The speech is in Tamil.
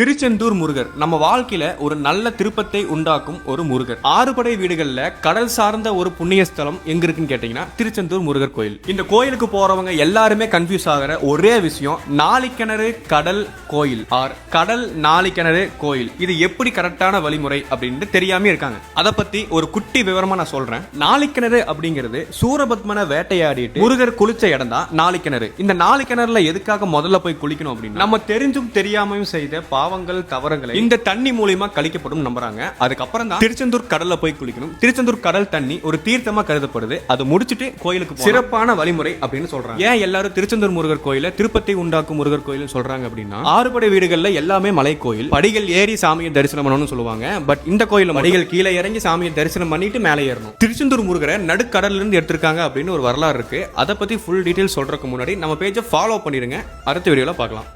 திருச்செந்தூர் முருகர் நம்ம வாழ்க்கையில ஒரு நல்ல திருப்பத்தை உண்டாக்கும் ஒரு முருகர். ஆறுபடை வீடுகள்ல கடல் சார்ந்த ஒரு புண்ணிய ஸ்தலம் எங்க இருக்குன்னு கேட்டீங்கன்னா திருச்செந்தூர் முருகர் கோயில். இந்த கோயிலுக்கு போறவங்க எல்லாருமே கன்ஃபியூஸ் ஆகிற ஒரே விஷயம், நாளிக்கிணறு கடல் கோயில் ஆர் கடல் நாளிக்கிணறு கோயில், இது எப்படி கரெக்டான வழிமுறை அப்படின்னு தெரியாம இருக்காங்க. அதை பத்தி ஒரு குட்டி விவரமா நான் சொல்றேன். நாளிக்கிணறு அப்படிங்கிறது சூரபத்மனை வேட்டையாடிட்டு முருகர் குளிச்ச இடம் தான் நாளிக்கிணறு. இந்த நாளிக்கிணறுல எதுக்காக முதல்ல போய் குளிக்கணும் அப்படின்னு நம்ம தெரிஞ்சும் தெரியாமையும் செய்த பாவங்கள் தவறுகளை இந்த தண்ணி மூலியமா கழிக்கப்படும் நம்புறாங்க. அதுக்கப்புறம் தான் திருச்செந்தூர் கடல்ல போய் குளிக்கணும். திருச்செந்தூர் கடல் தண்ணி ஒரு தீர்த்தமா கருதப்படுது. அது முடிச்சிட்டு கோயிலுக்கு சிறப்பான வழிமுறை அப்படின்னு சொல்றாங்க. ஏன் எல்லாரும் திருச்செந்தூர் முருகர் கோயில திருப்பத்தை உண்டாக்கும் முருகர் கோயில் சொல்றாங்க அப்படின்னா, ஆறுபடை வீடுகள்ல எல்லாமே மலை கோயில், படிகள் ஏறி சாமியை தரிசனம் பண்ணணும்னு சொல்லுவாங்க. பட் இந்த கோயில படிகள் கீழே இறங்கி சாமியை தரிசனம் பண்ணிட்டு மேலே ஏறணும். திருச்செந்தூர் முருகரை நடுக்கடல்ல இருந்து எடுத்திருக்காங்க அப்படின்னு ஒரு வரலாறு இருக்கு. அதை பத்தி ஃபுல் டீடைல் சொல்றதுக்கு முன்னாடி நம்ம பேஜை ஃபாலோ பண்ணிருங்க. அடுத்த வீடியோல பார்க்கலாம்.